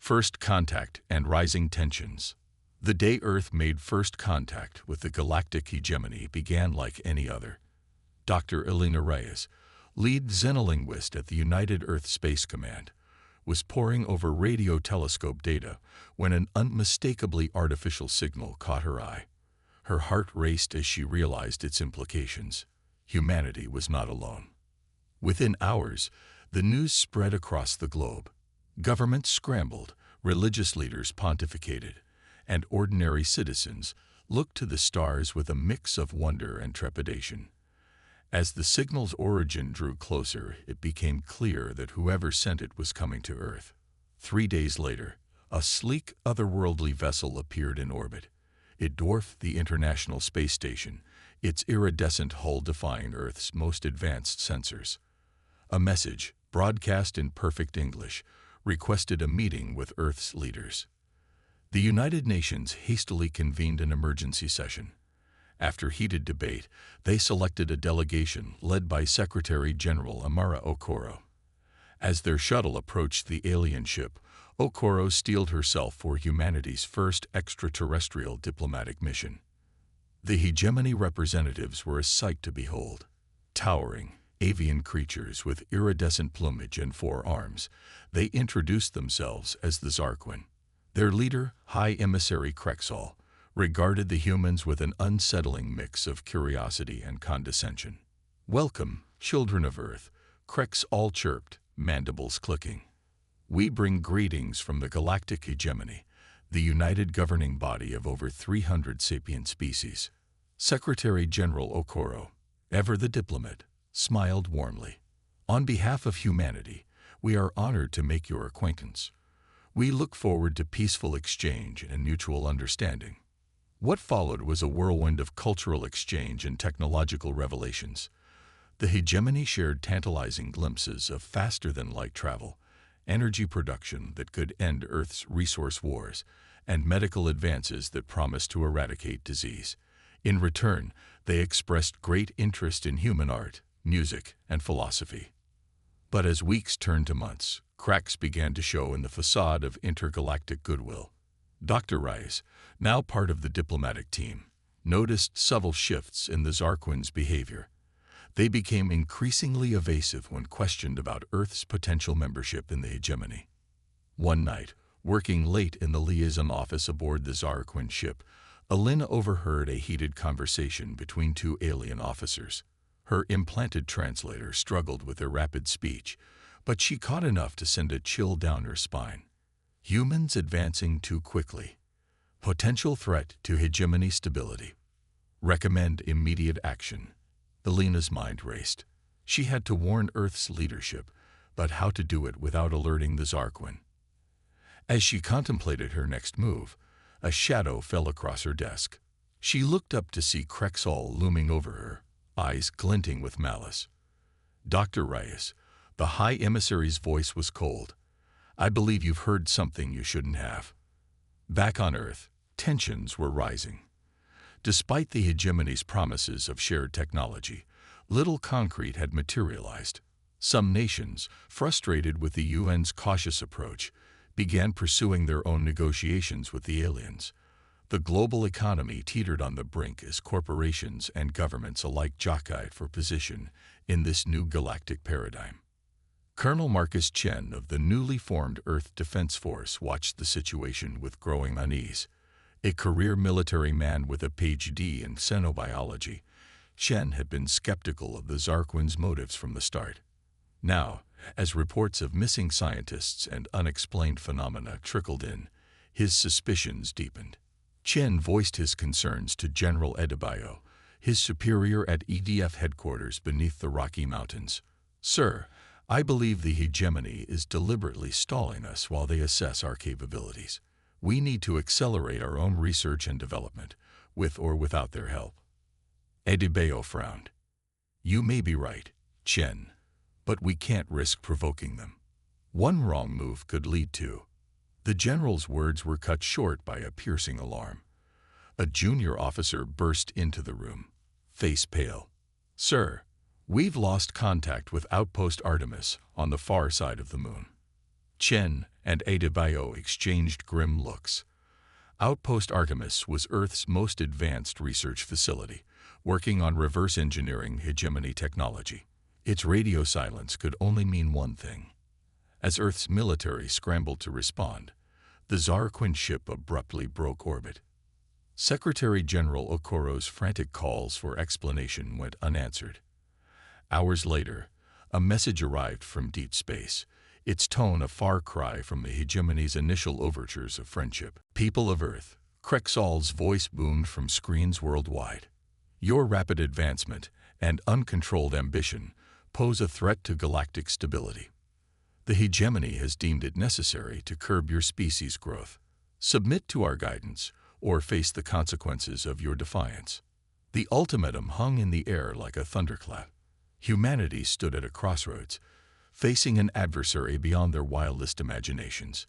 First contact and rising tensions. The day Earth made first contact with the galactic hegemony began like any other. Dr. Elena Reyes, lead xenolinguist at the United Earth Space Command, was poring over radio telescope data when an unmistakably artificial signal caught her eye. Her heart raced as she realized its implications. Humanity was not alone. Within hours, the news spread across the globe. Governments scrambled, religious leaders pontificated, and ordinary citizens looked to the stars with a mix of wonder and trepidation. As the signal's origin drew closer, it became clear that whoever sent it was coming to Earth. 3 days later, a sleek, otherworldly vessel appeared in orbit. It dwarfed the International Space Station, its iridescent hull defying Earth's most advanced sensors. A message, broadcast in perfect English, requested a meeting with Earth's leaders. The United Nations hastily convened an emergency session. After heated debate, they selected a delegation led by Secretary General Amara Okoro. As their shuttle approached the alien ship, Okoro steeled herself for humanity's first extraterrestrial diplomatic mission. The hegemony representatives were a sight to behold. Towering, avian creatures with iridescent plumage and 4 arms, they introduced themselves as the Zarquin. Their leader, High Emissary Krexall, regarded the humans with an unsettling mix of curiosity and condescension. "Welcome, children of Earth," Krexall chirped, mandibles clicking. "We bring greetings from the Galactic Hegemony, the united governing body of over 300 sapient species." Secretary General Okoro, ever the diplomat, smiled warmly. "On behalf of humanity, we are honored to make your acquaintance. We look forward to peaceful exchange and mutual understanding." What followed was a whirlwind of cultural exchange and technological revelations. The hegemony shared tantalizing glimpses of faster-than-light travel, energy production that could end Earth's resource wars, and medical advances that promised to eradicate disease. In return, they expressed great interest in human art, music, and philosophy. But as weeks turned to months, cracks began to show in the facade of intergalactic goodwill. Dr. Rice, now part of the diplomatic team, noticed subtle shifts in the Zarquin's behavior. They became increasingly evasive when questioned about Earth's potential membership in the hegemony. One night, working late in the liaison office aboard the Zarquin ship, Elena overheard a heated conversation between 2 alien officers. Her implanted translator struggled with their rapid speech, but she caught enough to send a chill down her spine. Humans advancing too quickly. Potential threat to hegemony stability. Recommend immediate action. Elena's mind raced. She had to warn Earth's leadership, but how to do it without alerting the Zarquin? As she contemplated her next move, a shadow fell across her desk. She looked up to see Krexall looming over her, eyes glinting with malice. "Dr. Reyes," the High Emissary's voice was cold. "I believe you've heard something you shouldn't have." Back on Earth, tensions were rising. Despite the hegemony's promises of shared technology, little concrete had materialized. Some nations, frustrated with the UN's cautious approach, began pursuing their own negotiations with the aliens. The global economy teetered on the brink as corporations and governments alike jockeyed for position in this new galactic paradigm. Colonel Marcus Chen of the newly formed Earth Defense Force watched the situation with growing unease. A career military man with a PhD in xenobiology, Chen had been skeptical of the Zarquin's motives from the start. Now, as reports of missing scientists and unexplained phenomena trickled in, his suspicions deepened. Chen voiced his concerns to General Adebayo, his superior at EDF headquarters beneath the Rocky Mountains. "Sir, I believe the hegemony is deliberately stalling us while they assess our capabilities. We need to accelerate our own research and development, with or without their help." Adebayo frowned. "You may be right, Chen, but we can't risk provoking them. One wrong move could lead to—" The general's words were cut short by a piercing alarm. A junior officer burst into the room, face pale. "Sir, we've lost contact with Outpost Artemis on the far side of the moon." Chen, and HFY exchanged grim looks. Outpost Artemis was Earth's most advanced research facility, working on reverse engineering hegemony technology. Its radio silence could only mean one thing. As Earth's military scrambled to respond, the Zarquin ship abruptly broke orbit. Secretary General Okoro's frantic calls for explanation went unanswered. Hours later, a message arrived from deep space, its tone a far cry from the hegemony's initial overtures of friendship. People of Earth, Krexal's voice boomed from screens worldwide. Your rapid advancement and uncontrolled ambition pose a threat to galactic stability. The hegemony has deemed it necessary to curb your species' growth. Submit to our guidance or face the consequences of your defiance. The ultimatum hung in the air like a thunderclap. Humanity stood at a crossroads, facing an adversary beyond their wildest imaginations.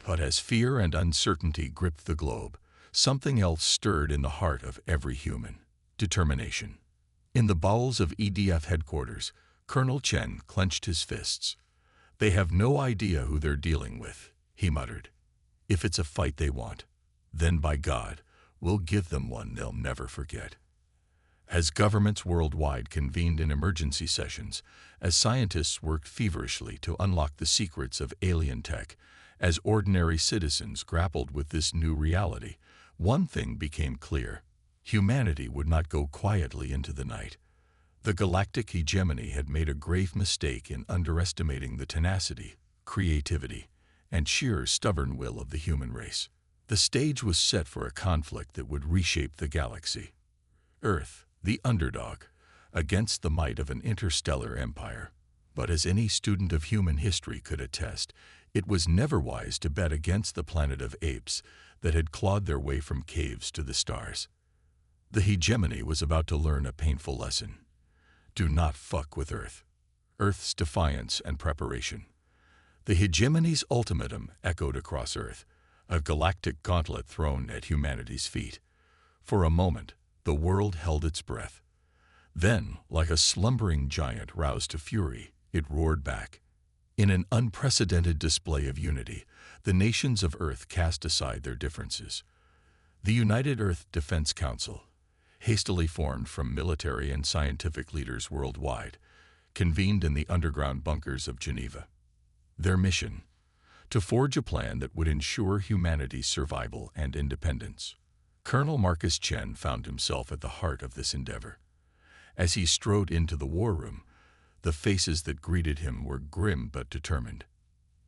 But as fear and uncertainty gripped the globe, something else stirred in the heart of every human: determination. In the bowels of EDF headquarters, Colonel Chen clenched his fists. "They have no idea who they're dealing with," he muttered. "If it's a fight they want, then by God, we'll give them one they'll never forget." As governments worldwide convened in emergency sessions, as scientists worked feverishly to unlock the secrets of alien tech, as ordinary citizens grappled with this new reality, one thing became clear: humanity would not go quietly into the night. The galactic hegemony had made a grave mistake in underestimating the tenacity, creativity, and sheer stubborn will of the human race. The stage was set for a conflict that would reshape the galaxy. Earth, the underdog, against the might of an interstellar empire. But as any student of human history could attest, it was never wise to bet against the planet of apes that had clawed their way from caves to the stars. The hegemony was about to learn a painful lesson. Do not fuck with Earth. Earth's defiance and preparation. The hegemony's ultimatum echoed across Earth, a galactic gauntlet thrown at humanity's feet. For a moment, the world held its breath. Then, like a slumbering giant roused to fury, it roared back. In an unprecedented display of unity, the nations of Earth cast aside their differences. The United Earth Defense Council, hastily formed from military and scientific leaders worldwide, convened in the underground bunkers of Geneva. Their mission: to forge a plan that would ensure humanity's survival and independence. Colonel Marcus Chen found himself at the heart of this endeavor. As he strode into the war room, the faces that greeted him were grim but determined.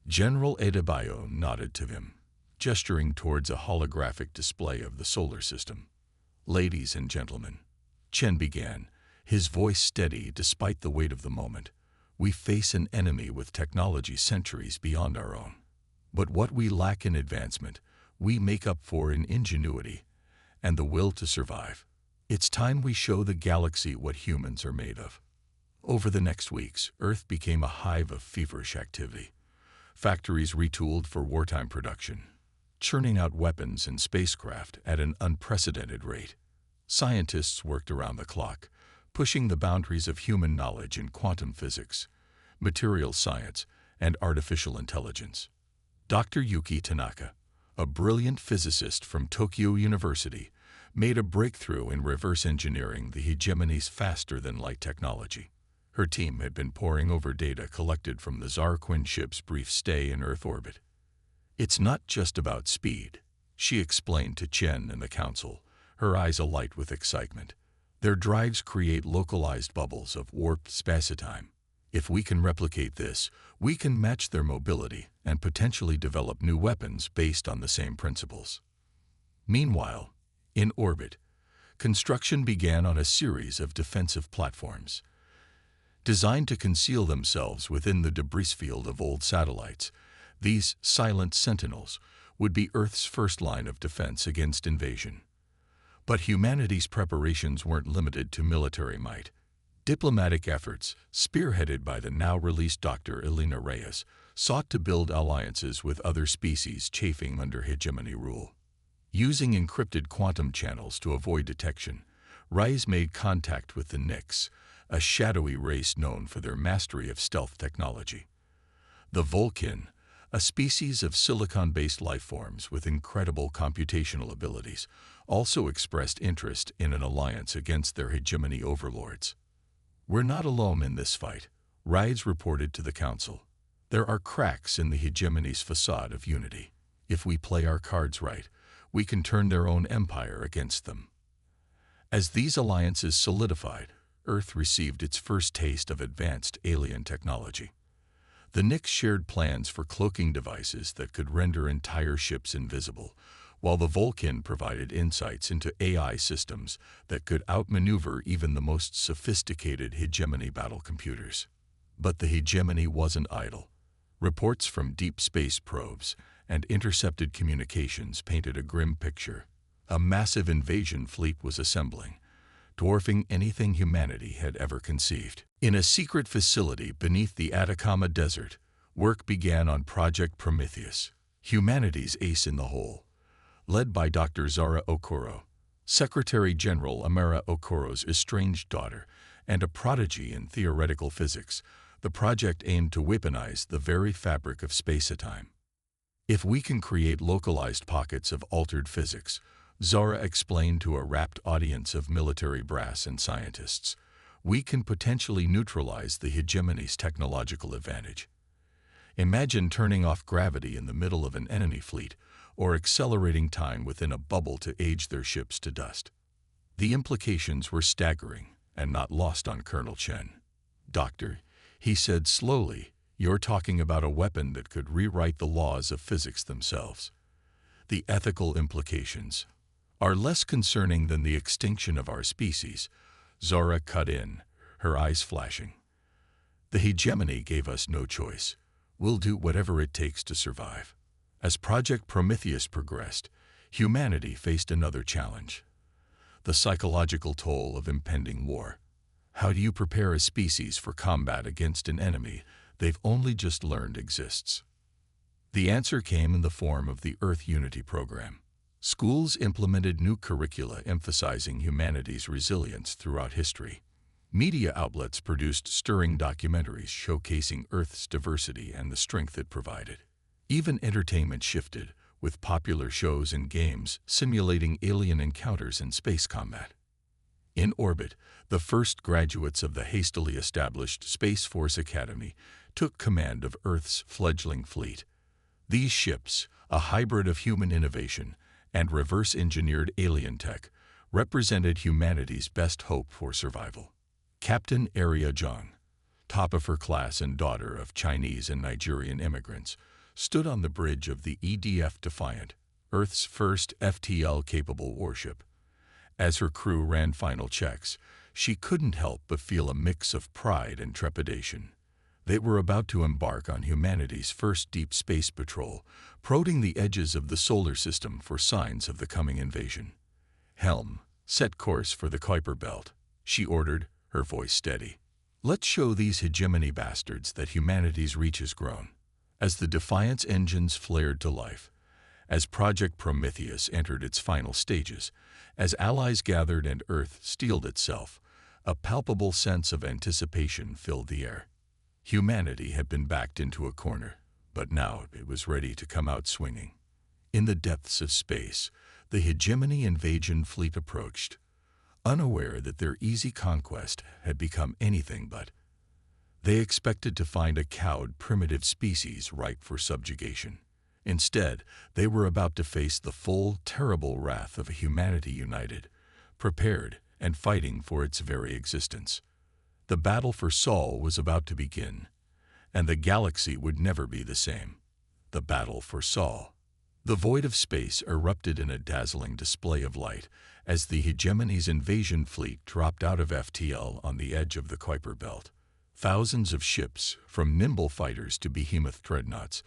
General Adebayo nodded to him, gesturing towards a holographic display of the solar system. "Ladies and gentlemen," Chen began, his voice steady despite the weight of the moment, "we face an enemy with technology centuries beyond our own. But what we lack in advancement, we make up for in ingenuity and the will to survive. It's time we show the galaxy what humans are made of." Over the next weeks, Earth became a hive of feverish activity. Factories retooled for wartime production, churning out weapons and spacecraft at an unprecedented rate. Scientists worked around the clock, pushing the boundaries of human knowledge in quantum physics, material science, and artificial intelligence. Dr. Yuki Tanaka, a brilliant physicist from Tokyo University, made a breakthrough in reverse engineering the hegemony's faster-than-light technology. Her team had been poring over data collected from the Zarquin ship's brief stay in Earth orbit. "It's not just about speed," she explained to Chen and the Council, her eyes alight with excitement. "Their drives create localized bubbles of warped spacetime. If we can replicate this, we can match their mobility and potentially develop new weapons based on the same principles." Meanwhile, in orbit, construction began on a series of defensive platforms. Designed to conceal themselves within the debris field of old satellites, these silent sentinels would be Earth's first line of defense against invasion. But humanity's preparations weren't limited to military might. Diplomatic efforts, spearheaded by the now-released Dr. Elena Reyes, sought to build alliances with other species chafing under hegemony rule. Using encrypted quantum channels to avoid detection, Reyes made contact with the Nyx, a shadowy race known for their mastery of stealth technology. The Vulcan, a species of silicon-based life forms with incredible computational abilities, also expressed interest in an alliance against their hegemony overlords. "We're not alone in this fight," Rides reported to the Council. "There are cracks in the hegemony's facade of unity. If we play our cards right, we can turn their own empire against them." As these alliances solidified, Earth received its first taste of advanced alien technology. The Nix shared plans for cloaking devices that could render entire ships invisible, while the Vulcan provided insights into AI systems that could outmaneuver even the most sophisticated hegemony battle computers. But the hegemony wasn't idle. Reports from deep space probes and intercepted communications painted a grim picture. A massive invasion fleet was assembling, dwarfing anything humanity had ever conceived. In a secret facility beneath the Atacama Desert, work began on Project Prometheus, humanity's ace in the hole. Led by Dr. Zara Okoro, Secretary General Amara Okoro's estranged daughter, and a prodigy in theoretical physics, the project aimed to weaponize the very fabric of space-time. "If we can create localized pockets of altered physics," Zara explained to a rapt audience of military brass and scientists, "we can potentially neutralize the hegemony's technological advantage. Imagine turning off gravity in the middle of an enemy fleet, or accelerating time within a bubble to age their ships to dust." The implications were staggering and not lost on Colonel Chen. "Doctor," he said slowly, "you're talking about a weapon that could rewrite the laws of physics themselves. The ethical implications are less concerning than the extinction of our species." Zara cut in, her eyes flashing. "The hegemony gave us no choice. We'll do whatever it takes to survive." As Project Prometheus progressed, humanity faced another challenge: the psychological toll of impending war. How do you prepare a species for combat against an enemy they've only just learned exists? The answer came in the form of the Earth Unity program. Schools implemented new curricula emphasizing humanity's resilience throughout history. Media outlets produced stirring documentaries showcasing Earth's diversity and the strength it provided. Even entertainment shifted, with popular shows and games simulating alien encounters in space combat. In orbit, the first graduates of the hastily established Space Force Academy took command of Earth's fledgling fleet. These ships, a hybrid of human innovation and reverse-engineered alien tech, represented humanity's best hope for survival. Captain Aria Zhang, top of her class and daughter of Chinese and Nigerian immigrants, stood on the bridge of the EDF Defiant, Earth's first FTL-capable warship. As her crew ran final checks, she couldn't help but feel a mix of pride and trepidation. They were about to embark on humanity's first deep space patrol, prodding the edges of the solar system for signs of the coming invasion. "Helm, set course for the Kuiper Belt," she ordered, her voice steady. "Let's show these hegemony bastards that humanity's reach has grown." As the Defiance engines flared to life, as Project Prometheus entered its final stages, as allies gathered and Earth steeled itself, a palpable sense of anticipation filled the air. Humanity had been backed into a corner, but now it was ready to come out swinging. In the depths of space, the hegemony invasion fleet approached, unaware that their easy conquest had become anything but. They expected to find a cowed, primitive species ripe for subjugation. Instead, they were about to face the full, terrible wrath of a humanity united, prepared, and fighting for its very existence. The battle for Sol was about to begin, and the galaxy would never be the same. The battle for Sol. The void of space erupted in a dazzling display of light as the hegemony's invasion fleet dropped out of FTL on the edge of the Kuiper Belt. Thousands of ships, from nimble fighters to behemoth dreadnoughts,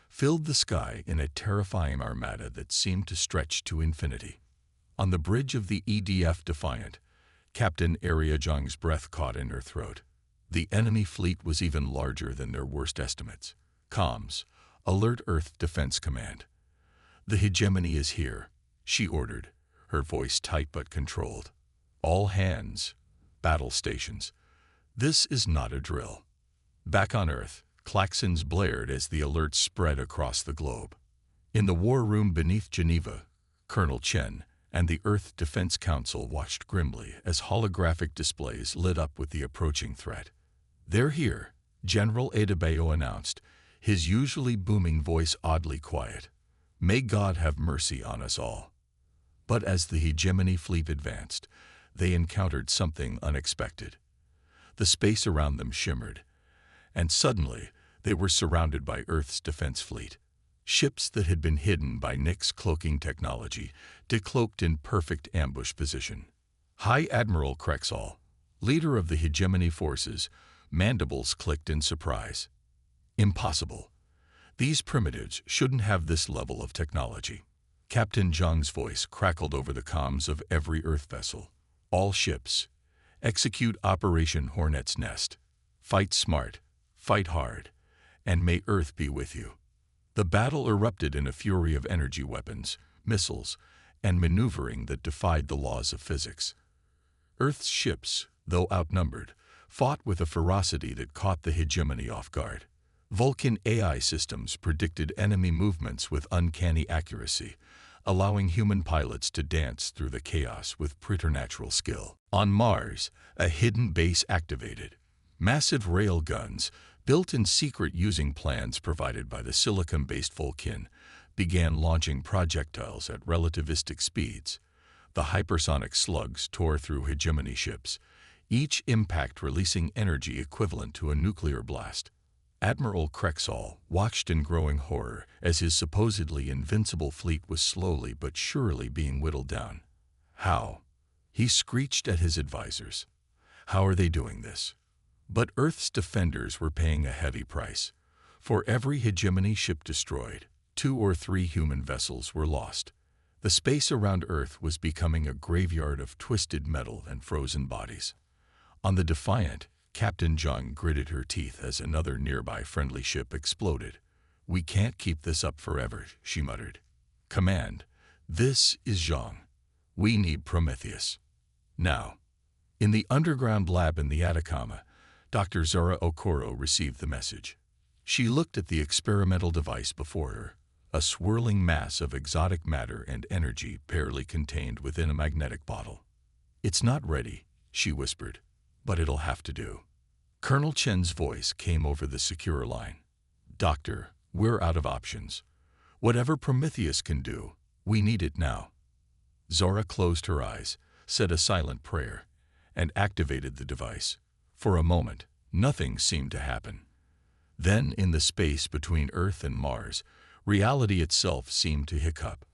filled the sky in a terrifying armada that seemed to stretch to infinity. On the bridge of the EDF Defiant, Captain Aria Zhang's breath caught in her throat. The enemy fleet was even larger than their worst estimates. "Comms, alert Earth Defense Command. The hegemony is here," she ordered, her voice tight but controlled. "All hands, battle stations. This is not a drill." Back on Earth, Klaxons blared as the alerts spread across the globe. In the war room beneath Geneva, Colonel Chen and the Earth Defense Council watched grimly as holographic displays lit up with the approaching threat. "They're here," General Adebayo announced, his usually booming voice oddly quiet. "May God have mercy on us all." But as the hegemony fleet advanced, they encountered something unexpected. The space around them shimmered, and suddenly they were surrounded by Earth's defense fleet. Ships that had been hidden by Nick's cloaking technology, decloaked in perfect ambush position. High Admiral Krexall, leader of the hegemony forces, mandibles clicked in surprise. Impossible. These primitives shouldn't have this level of technology. Captain Zhang's voice crackled over the comms of every Earth vessel. "All ships, execute Operation Hornet's Nest. Fight smart, fight hard, and may Earth be with you." The battle erupted in a fury of energy weapons, missiles, and maneuvering that defied the laws of physics. Earth's ships, though outnumbered, fought with a ferocity that caught the hegemony off guard. Vulcan AI systems predicted enemy movements with uncanny accuracy, allowing human pilots to dance through the chaos with preternatural skill. On Mars, a hidden base activated. Massive rail guns, built in secret using plans provided by the silicon-based Vulcan, began launching projectiles at relativistic speeds. The hypersonic slugs tore through hegemony ships, each impact releasing energy equivalent to a nuclear blast. Admiral Krexall watched in growing horror as his supposedly invincible fleet was slowly but surely being whittled down. "How?" he screeched at his advisors. "How are they doing this?" But Earth's defenders were paying a heavy price. For every hegemony ship destroyed, 2 or 3 human vessels were lost. The space around Earth was becoming a graveyard of twisted metal and frozen bodies. On the Defiant, Captain Zhang gritted her teeth as another nearby friendly ship exploded. "We can't keep this up forever," she muttered. "Command, this is Zhang. We need Prometheus. Now." In the underground lab in the Atacama, Dr. Zora Okoro received the message. She looked at the experimental device before her, a swirling mass of exotic matter and energy barely contained within a magnetic bottle. "It's not ready," she whispered, "but it'll have to do." Colonel Chen's voice came over the secure line. "Doctor, we're out of options. Whatever Prometheus can do, we need it now." Zora closed her eyes, said a silent prayer, and activated the device. For a moment, nothing seemed to happen. Then, in the space between Earth and Mars, reality itself seemed to hiccup.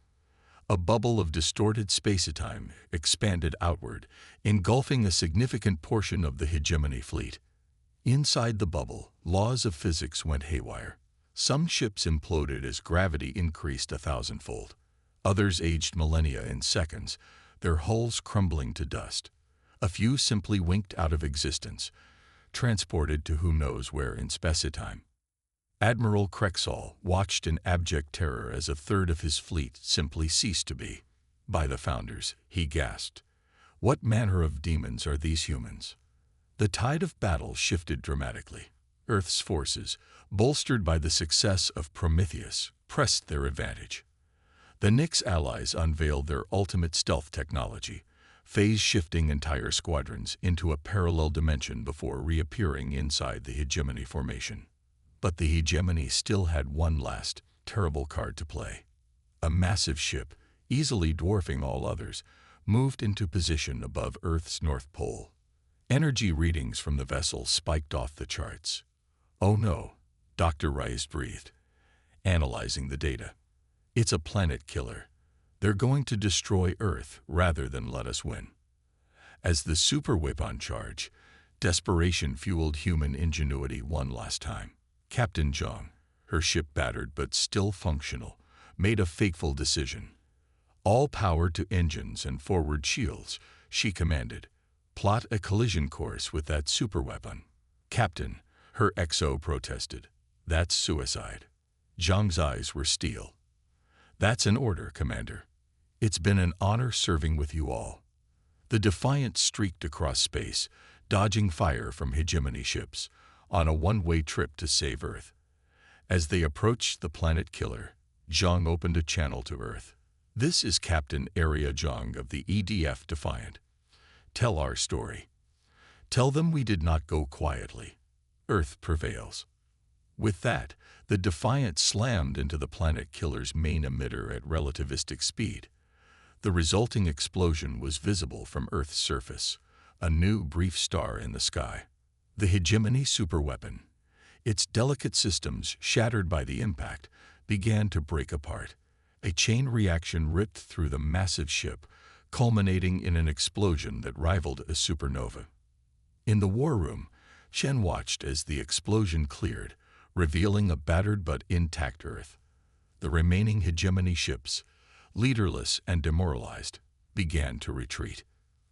A bubble of distorted space-time expanded outward, engulfing a significant portion of the hegemony fleet. Inside the bubble, laws of physics went haywire. Some ships imploded as gravity increased 1,000-fold. Others aged millennia in seconds, their hulls crumbling to dust. A few simply winked out of existence, transported to who knows where in spacetime. Admiral Krexall watched in abject terror as a third of his fleet simply ceased to be. "By the Founders," he gasped. "What manner of demons are these humans?" The tide of battle shifted dramatically. Earth's forces, bolstered by the success of Prometheus, pressed their advantage. The Nix allies unveiled their ultimate stealth technology, phase-shifting entire squadrons into a parallel dimension before reappearing inside the hegemony formation. But the hegemony still had one last, terrible card to play. A massive ship, easily dwarfing all others, moved into position above Earth's North Pole. Energy readings from the vessel spiked off the charts. "Oh no," Dr. Rice breathed, analyzing the data. "It's a planet killer. They're going to destroy Earth rather than let us win." As the super whip on charge, desperation fueled human ingenuity one last time. Captain Zhang, her ship battered but still functional, made a fateful decision. "All power to engines and forward shields," she commanded. "Plot a collision course with that superweapon." "Captain," her XO protested, "that's suicide." Zhang's eyes were steel. "That's an order, Commander. It's been an honor serving with you all." The Defiant streaked across space, dodging fire from hegemony ships, on a one-way trip to save Earth. As they approached the planet killer, Zhang opened a channel to Earth. "This is Captain Area Zhang of the EDF Defiant. Tell our story. Tell them we did not go quietly. Earth prevails." With that, the Defiant slammed into the planet killer's main emitter at relativistic speed. The resulting explosion was visible from Earth's surface, a new brief star in the sky. The hegemony superweapon, its delicate systems shattered by the impact, began to break apart. A chain reaction ripped through the massive ship, culminating in an explosion that rivaled a supernova. In the war room, Chen watched as the explosion cleared, revealing a battered but intact Earth. The remaining hegemony ships, leaderless and demoralized, began to retreat.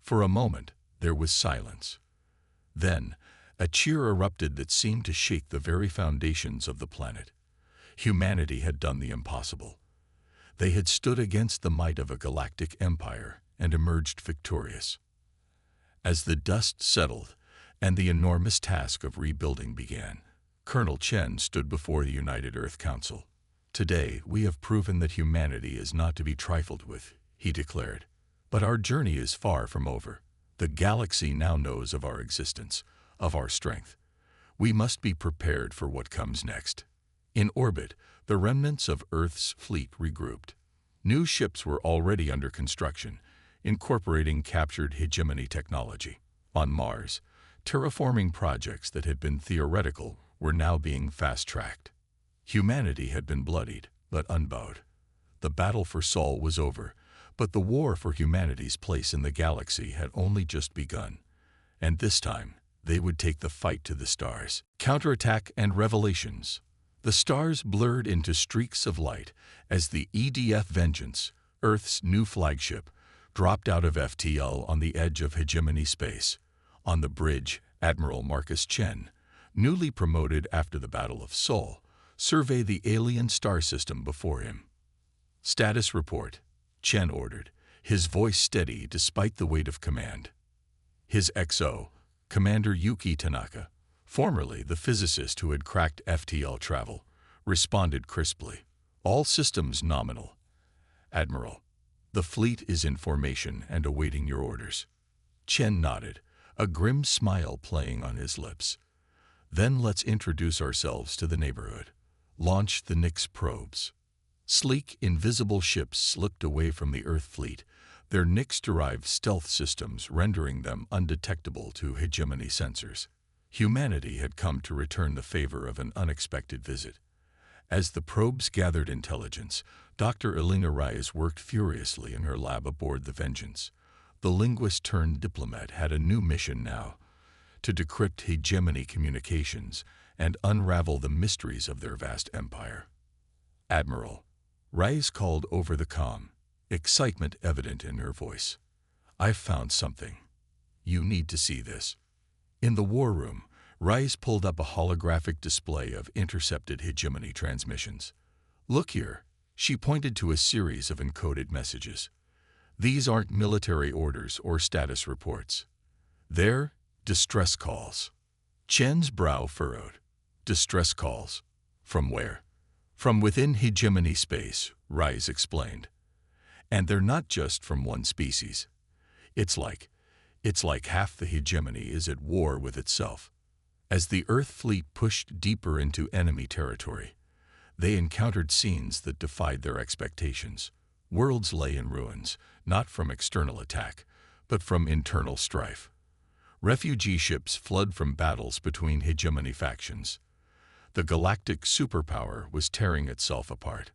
For a moment, there was silence. Then, a cheer erupted that seemed to shake the very foundations of the planet. Humanity had done the impossible. They had stood against the might of a galactic empire and emerged victorious. As the dust settled and the enormous task of rebuilding began, Colonel Chen stood before the United Earth Council. "Today, we have proven that humanity is not to be trifled with," he declared. "But our journey is far from over. The galaxy now knows of our existence, of our strength. We must be prepared for what comes next." In orbit, the remnants of Earth's fleet regrouped. New ships were already under construction, incorporating captured hegemony technology. On Mars, terraforming projects that had been theoretical were now being fast-tracked. Humanity had been bloodied, but unbowed. The battle for Sol was over, but the war for humanity's place in the galaxy had only just begun. And this time, they would take the fight to the stars. Counterattack and revelations. The stars blurred into streaks of light as the EDF Vengeance, Earth's new flagship, dropped out of FTL on the edge of hegemony space. On the bridge, Admiral Marcus Chen, newly promoted after the Battle of Sol, surveyed the alien star system before him. "Status report," Chen ordered, his voice steady despite the weight of command. His XO, Commander Yuki Tanaka, formerly the physicist who had cracked FTL travel, responded crisply. "All systems nominal. Admiral, the fleet is in formation and awaiting your orders." Chen nodded, a grim smile playing on his lips. "Then let's introduce ourselves to the neighborhood. Launch the Nyx probes." Sleek, invisible ships slipped away from the Earth fleet, their Nyx-derived stealth systems rendering them undetectable to hegemony sensors. Humanity had come to return the favor of an unexpected visit. As the probes gathered intelligence, Dr. Elena Reyes worked furiously in her lab aboard the Vengeance. The linguist-turned-diplomat had a new mission now: to decrypt hegemony communications and unravel the mysteries of their vast empire. "Admiral," Reyes called over the comm, excitement evident in her voice. "I've found something. You need to see this." In the war room, Reyes pulled up a holographic display of intercepted hegemony transmissions. "Look here," she pointed to a series of encoded messages. "These aren't military orders or status reports. They're distress calls." Chen's brow furrowed. "Distress calls? From where?" "From within hegemony space," Reyes explained. "And they're not just from one species. It's like half the hegemony is at war with itself." As the Earth fleet pushed deeper into enemy territory, they encountered scenes that defied their expectations. Worlds lay in ruins, not from external attack, but from internal strife. Refugee ships fled from battles between hegemony factions. The galactic superpower was tearing itself apart.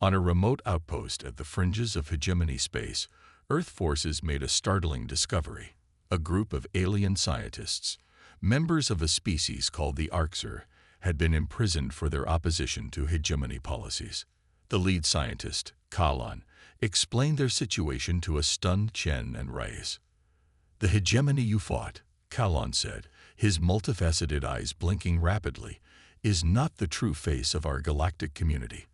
On a remote outpost at the fringes of hegemony space, Earth forces made a startling discovery. A group of alien scientists, members of a species called the Orcs, had been imprisoned for their opposition to hegemony policies. The lead scientist, Kalon, explained their situation to a stunned Chen and Reyes. "The hegemony you fought," Kalon said, his multifaceted eyes blinking rapidly, "is not the true face of our galactic community.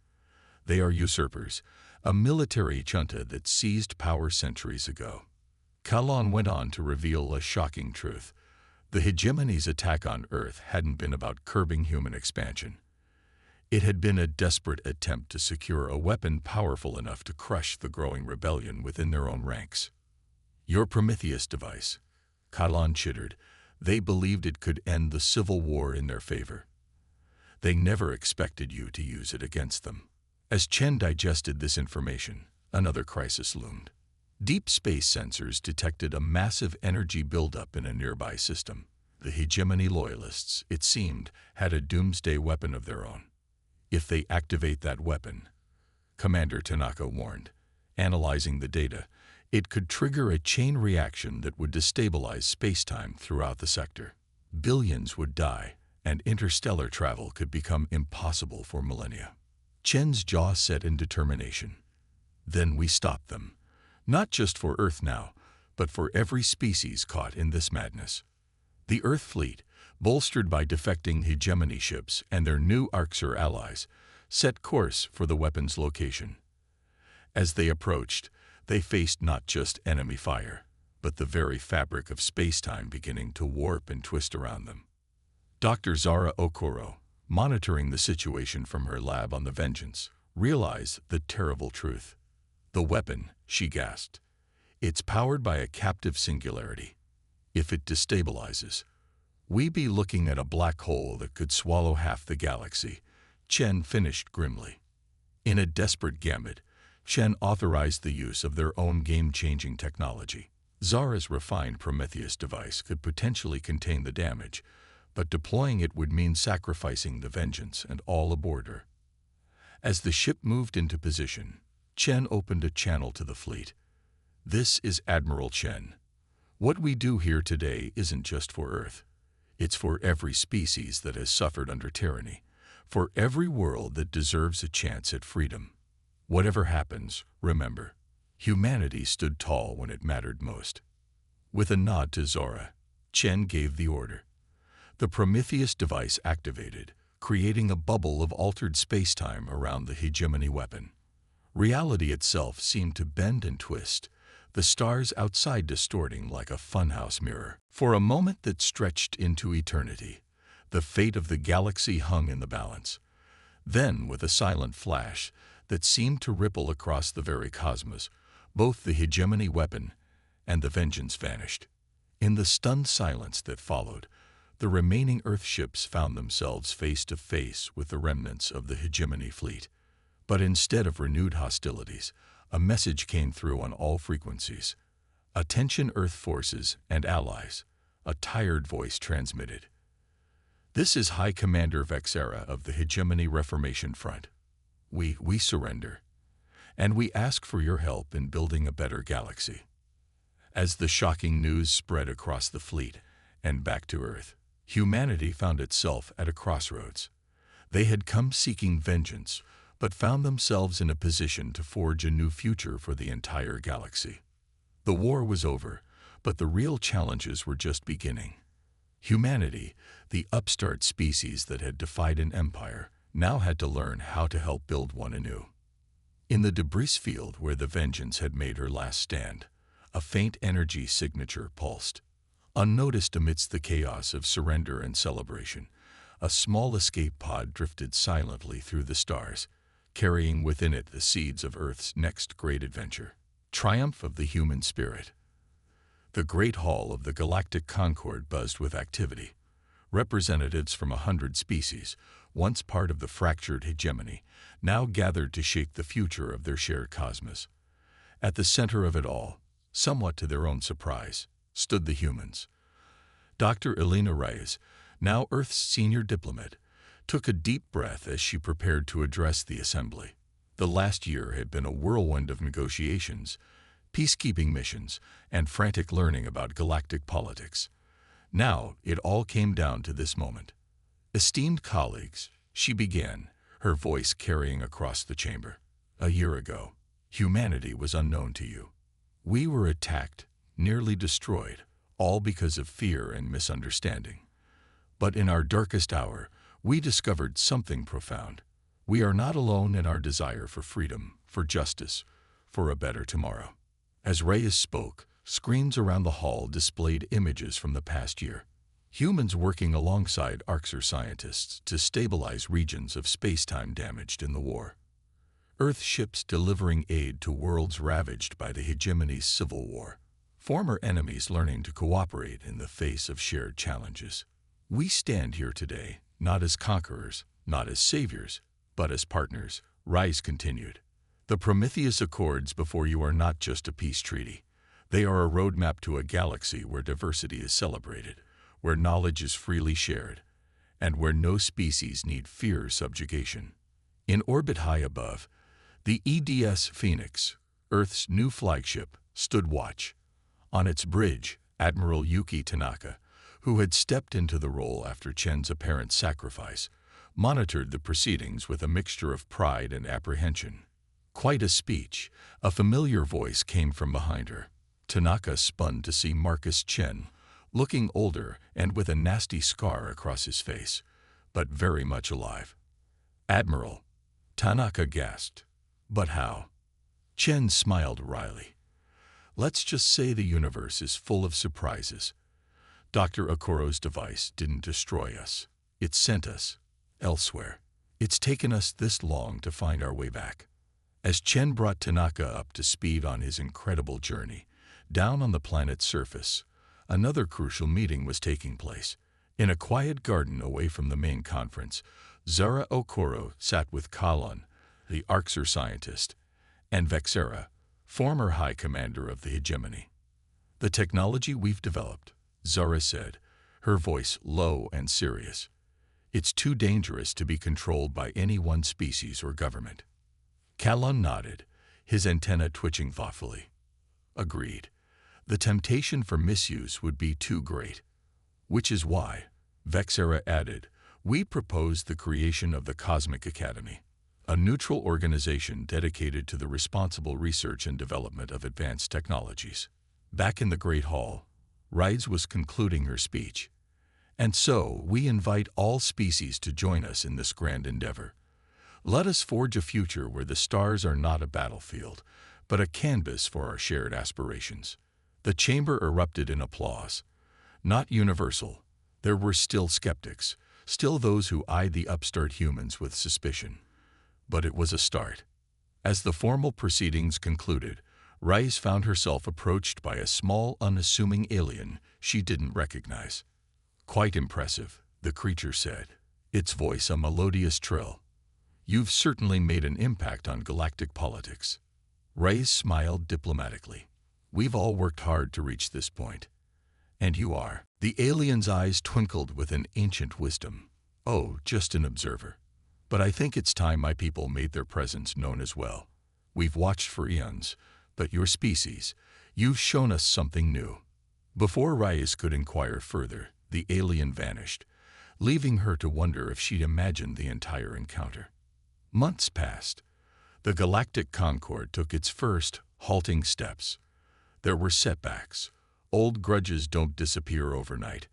They are usurpers, a military junta that seized power centuries ago." Kalon went on to reveal a shocking truth. The hegemony's attack on Earth hadn't been about curbing human expansion. It had been a desperate attempt to secure a weapon powerful enough to crush the growing rebellion within their own ranks. Your Prometheus device, Catalan chittered. They believed it could end the civil war in their favor. They never expected you to use it against them. As Chen digested this information, another crisis loomed. Deep space sensors detected a massive energy buildup in a nearby system. The hegemony loyalists, it seemed, had a doomsday weapon of their own. If they activate that weapon, Commander Tanaka warned, analyzing the data, it could trigger a chain reaction that would destabilize space-time throughout the sector. Billions would die, and interstellar travel could become impossible for millennia. Chen's jaw set in determination. Then we stopped them. Not just for Earth now, but for every species caught in this madness. The Earth fleet, bolstered by defecting hegemony ships and their new Arxer allies, set course for the weapon's location. As they approached, they faced not just enemy fire, but the very fabric of space-time beginning to warp and twist around them. Dr. Zara Okoro, monitoring the situation from her lab on the Vengeance, realized the terrible truth. The weapon, she gasped. It's powered by a captive singularity. If it destabilizes, we be looking at a black hole that could swallow half the galaxy, Chen finished grimly. In a desperate gambit, Chen authorized the use of their own game-changing technology. Zara's refined Prometheus device could potentially contain the damage, but deploying it would mean sacrificing the Vengeance and all aboard her. As the ship moved into position, Chen opened a channel to the fleet. This is Admiral Chen. What we do here today isn't just for Earth. It's for every species that has suffered under tyranny, for every world that deserves a chance at freedom. Whatever happens, remember, humanity stood tall when it mattered most. With a nod to Zora, Chen gave the order. The Prometheus device activated, creating a bubble of altered space-time around the hegemony weapon. Reality itself seemed to bend and twist, the stars outside distorting like a funhouse mirror. For a moment that stretched into eternity, the fate of the galaxy hung in the balance. Then, with a silent flash that seemed to ripple across the very cosmos, both the hegemony weapon and the Vengeance vanished. In the stunned silence that followed, the remaining Earth ships found themselves face to face with the remnants of the hegemony fleet. But instead of renewed hostilities, a message came through on all frequencies. "Attention Earth forces and allies," a tired voice transmitted. "This is High Commander Vexera of the Hegemony Reformation Front. We surrender, and we ask for your help in building a better galaxy." As the shocking news spread across the fleet and back to Earth, humanity found itself at a crossroads. They had come seeking vengeance, but found themselves in a position to forge a new future for the entire galaxy. The war was over, but the real challenges were just beginning. Humanity, the upstart species that had defied an empire, now had to learn how to help build one anew. In the debris field where the Vengeance had made her last stand, a faint energy signature pulsed. Unnoticed amidst the chaos of surrender and celebration, a small escape pod drifted silently through the stars, carrying within it the seeds of Earth's next great adventure. Triumph of the human spirit. The great hall of the Galactic Concord buzzed with activity. Representatives from 100 species, once part of the fractured hegemony, now gathered to shape the future of their shared cosmos. At the center of it all, somewhat to their own surprise, stood the humans. Dr. Elena Reyes, now Earth's senior diplomat, took a deep breath as she prepared to address the assembly. The last year had been a whirlwind of negotiations, peacekeeping missions, and frantic learning about galactic politics. Now it all came down to this moment. "Esteemed colleagues," she began, her voice carrying across the chamber. "A year ago, humanity was unknown to you. We were attacked, nearly destroyed, all because of fear and misunderstanding. But in our darkest hour, we discovered something profound. We are not alone in our desire for freedom, for justice, for a better tomorrow." As Reyes spoke, screens around the hall displayed images from the past year. Humans working alongside Orcs scientists to stabilize regions of space-time damaged in the war. Earth ships delivering aid to worlds ravaged by the hegemony's civil war. Former enemies learning to cooperate in the face of shared challenges. We stand here today, not as conquerors, not as saviors, but as partners, Rise continued. The Prometheus Accords before you are not just a peace treaty. They are a roadmap to a galaxy where diversity is celebrated, where knowledge is freely shared, and where no species need fear subjugation. In orbit high above, the EDS Phoenix, Earth's new flagship, stood watch. On its bridge, Admiral Yuki Tanaka, who had stepped into the role after Chen's apparent sacrifice, monitored the proceedings with a mixture of pride and apprehension. Quite a speech. A familiar voice came from behind her. Tanaka spun to see Marcus Chen, looking older and with a nasty scar across his face, but very much alive. "Admiral," Tanaka gasped. "But how?" Chen smiled wryly. "Let's just say the universe is full of surprises. Dr. Okoro's device didn't destroy us. It sent us elsewhere. It's taken us this long to find our way back." As Chen brought Tanaka up to speed on his incredible journey, down on the planet's surface, another crucial meeting was taking place. In a quiet garden away from the main conference, Zara Okoro sat with Kalon, the Orcs scientist, and Vexera, former High Commander of the Hegemony. "The technology we've developed," Zara said, her voice low and serious. "It's too dangerous to be controlled by any one species or government." Kalon nodded, his antenna twitching thoughtfully. "Agreed. The temptation for misuse would be too great. Which is why," Vexera added, "we proposed the creation of the Cosmic Academy, a neutral organization dedicated to the responsible research and development of advanced technologies." Back in the Great Hall, Rides was concluding her speech. "And so, we invite all species to join us in this grand endeavor. Let us forge a future where the stars are not a battlefield, but a canvas for our shared aspirations." The chamber erupted in applause. Not universal. There were still skeptics, still those who eyed the upstart humans with suspicion. But it was a start. As the formal proceedings concluded, Rice found herself approached by a small, unassuming alien she didn't recognize. "Quite impressive," the creature said, its voice a melodious trill. "You've certainly made an impact on galactic politics." Rice smiled diplomatically. "We've all worked hard to reach this point. And you are." The alien's eyes twinkled with an ancient wisdom. "Oh, just an observer. But I think it's time my people made their presence known as well. We've watched for eons, but your species, you've shown us something new." Before Reyes could inquire further, the alien vanished, leaving her to wonder if she'd imagined the entire encounter. Months passed. The Galactic Concord took its first, halting steps. There were setbacks. Old grudges don't disappear overnight,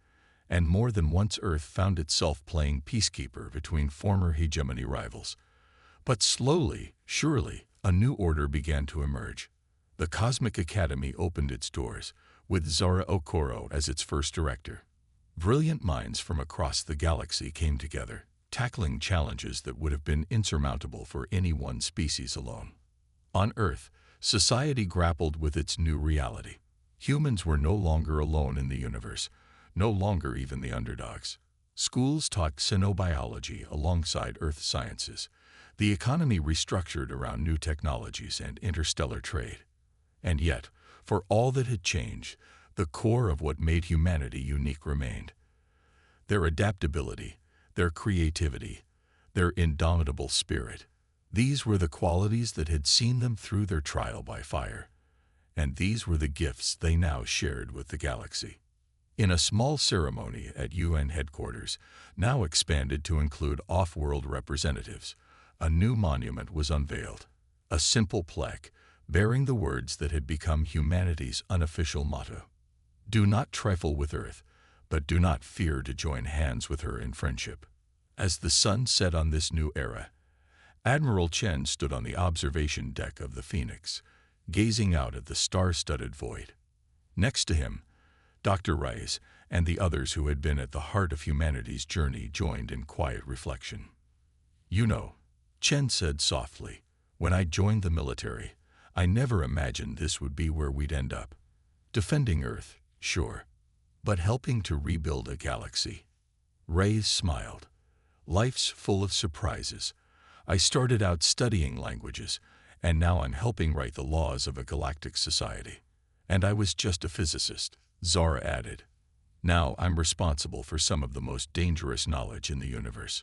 and more than once Earth found itself playing peacekeeper between former hegemony rivals. But slowly, surely, a new order began to emerge. The Cosmic Academy opened its doors, with Zara Okoro as its first director. Brilliant minds from across the galaxy came together, tackling challenges that would have been insurmountable for any one species alone. On Earth, society grappled with its new reality. Humans were no longer alone in the universe, no longer even the underdogs. Schools taught xenobiology alongside Earth sciences. The economy restructured around new technologies and interstellar trade. And yet, for all that had changed, the core of what made humanity unique remained. Their adaptability, their creativity, their indomitable spirit. These were the qualities that had seen them through their trial by fire. And these were the gifts they now shared with the galaxy. In a small ceremony at UN headquarters, now expanded to include off-world representatives, a new monument was unveiled. A simple plaque, bearing the words that had become humanity's unofficial motto. "Do not trifle with Earth, but do not fear to join hands with her in friendship." As the sun set on this new era, Admiral Chen stood on the observation deck of the Phoenix, gazing out at the star-studded void. Next to him, Dr. Rice and the others who had been at the heart of humanity's journey joined in quiet reflection. "You know," Chen said softly, "when I joined the military, I never imagined this would be where we'd end up. Defending Earth, sure, but helping to rebuild a galaxy." Ray smiled. "Life's full of surprises. I started out studying languages, and now I'm helping write the laws of a galactic society. And I was just a physicist," Zara added. "Now I'm responsible for some of the most dangerous knowledge in the universe."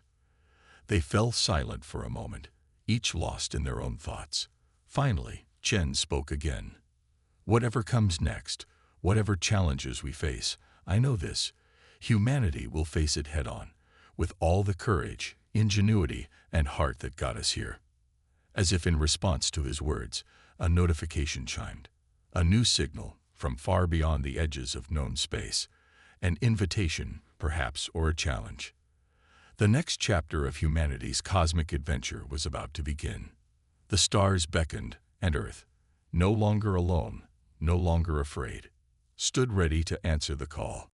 They fell silent for a moment, each lost in their own thoughts. Finally, Chen spoke again. "Whatever comes next, whatever challenges we face, I know this: humanity will face it head-on, with all the courage, ingenuity, and heart that got us here." As if in response to his words, a notification chimed. A new signal from far beyond the edges of known space. An invitation, perhaps, or a challenge. The next chapter of humanity's cosmic adventure was about to begin. The stars beckoned, and Earth, no longer alone, no longer afraid, stood ready to answer the call.